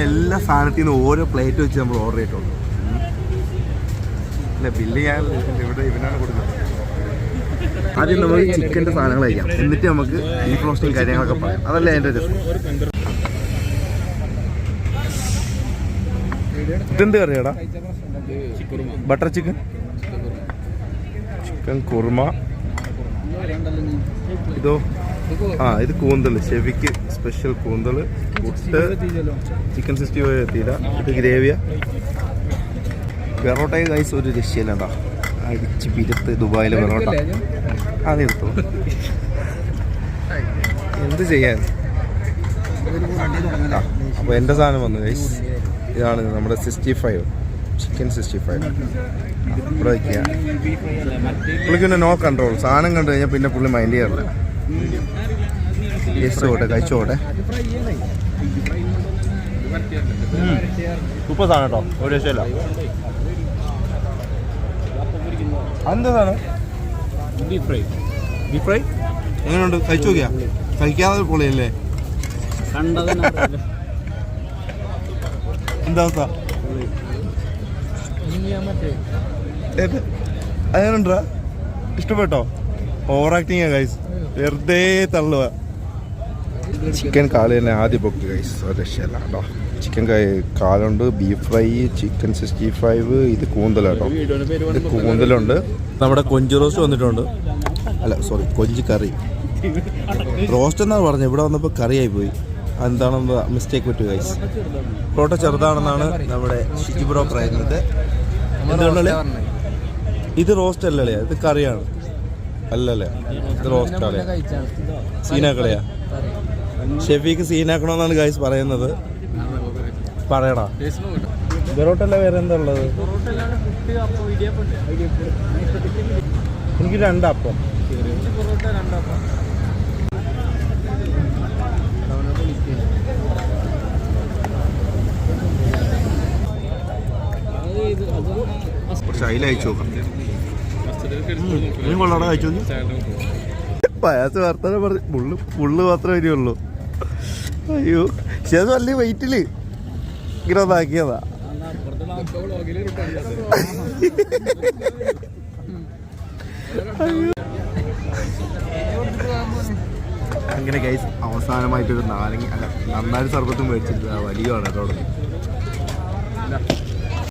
എല്ലാ സാധനത്തിൽ നിന്ന് ഓരോ പ്ലേറ്റ് വെച്ച് നമ്മൾ ഓർഡർ ചെയ്തിട്ടുണ്ട്. അല്ല ബില്ല് ഞാൻ ഇവിടെ ഇവനാണ് കൊടുക്കുന്നത്. ആദ്യം നമ്മൾ ചിക്കൻ്റെ സാധനങ്ങൾ കഴിക്കാം, എന്നിട്ട് നമുക്ക് ബീഫ് റോസ്റ്റും കാര്യങ്ങളൊക്കെ പറയാം. അതല്ലേ അതിൻ്റെ രസം. ഇതെന്ത് കറിയാടാ? Butter chicken, chicken kurma. ഇതോ ഇത് കൂന്തൽ, ഷെവിക്ക് സ്പെഷ്യൽ കൂന്തൽ. പുട്ട്, ചിക്കൻ 65 എത്തിയില്ല. ഇത് ഗ്രേവിയ. പെറോട്ട കൈസ് ഒരു രക്ഷയില്ലണ്ടാ, അടിച്ച് പിരുത്ത് ദുബായിലെ പെറോട്ട. അതെടുത്തു, എന്ത് ചെയ്യാൻ. അപ്പോൾ എൻ്റെ സാധനം വന്നു ഗൈസ്. ഇതാണ് നമ്മുടെ 65, ചിക്കൻ 65. ഇവിടെ വയ്ക്കുക. പുള്ളിക്ക് പിന്നെ നോ കൺട്രോൾ. സാധനം കണ്ടു കഴിഞ്ഞാൽ പിന്നെ പുള്ളി മൈൻഡ് ചെയ്യാറില്ല. കഴിച്ചോട്ടെ കഴിച്ചോട്ടെ. സൂപ്പർ സാധനം കേട്ടോ, ഒരു രക്ഷയില്ല. എന്താ സാധനം? Beef fry. ബീഫ് ഫ്രൈ എങ്ങനെയുണ്ട്? കഴിച്ചു നോക്കിയാ? കഴിക്കാതെ പൊളിയല്ലേ? എന്താ അവസ്ഥ? അങ്ങനെയുണ്ടാ? ഇഷ്ടപ്പെട്ടോ? ഓവർ ആക്ടിങ് ഗൈസ്, വെറുതെ തള്ളുക. ചിക്കൻ കാല് തന്നെ ആദ്യം പൊക്കി ഗൈസ്, ഒരു രക്ഷയല്ല കേട്ടോ. ചിക്കൻ കാലുണ്ട്, ബീഫ് ഫ്രൈ, ചിക്കൻ 65. ഇത് കൂന്തലാട്ടോ, ഇത് കൂന്തലുണ്ട്. നമ്മുടെ കൊഞ്ച് റോസ്റ്റ് വന്നിട്ടുണ്ട്. അല്ല സോറി, കൊഞ്ച് കറി. റോസ്റ്റ് എന്നാണ് പറഞ്ഞത്, ഇവിടെ വന്നപ്പോൾ കറിയായി പോയി. എന്താണെന്ന് മിസ്റ്റേക്ക് പറ്റുക ഗൈസ്. പൊറോട്ട ചെറുതാണെന്നാണ് നമ്മുടെ ഷിജി ബ്രോ പറയുന്നത്. എന്തുകൊണ്ടല്ലേ? ഇത് റോസ്റ്റ് അല്ലല്ലേ, ഇത് കറിയാണ്. അല്ലല്ലേ, ഇത് റോസ്റ്റ് ആണ്. സീനാക്കളയാ? ഷെഫിക്ക് സീനാക്കണമെന്നാണ് ഗൈസ് പറയുന്നത്. പറയടാ. പൊറോട്ട അല്ല, വേറെ എന്താ ഉള്ളത്? എനിക്ക് 2 അപ്പം. കുറച്ച് അയില അയച്ചു നോക്കാം. കൊള്ളാടെ കഴിച്ചു നോക്കി. പായസം വർത്താനം പറഞ്ഞ് പുള്ള് മാത്രമേ വരികയുള്ളൂ. അയ്യോ, പക്ഷെ അത് വലിയ വെയിറ്റില് ഇങ്ങനെ ഒന്നാക്കിയതാ. അങ്ങനെ ഗൈസ് അവസാനമായിട്ടൊരു നാരങ്ങ അല്ല നന്നായി സർബത്തും മേടിച്ചിട്ട് വലിയ കേട്ടോ.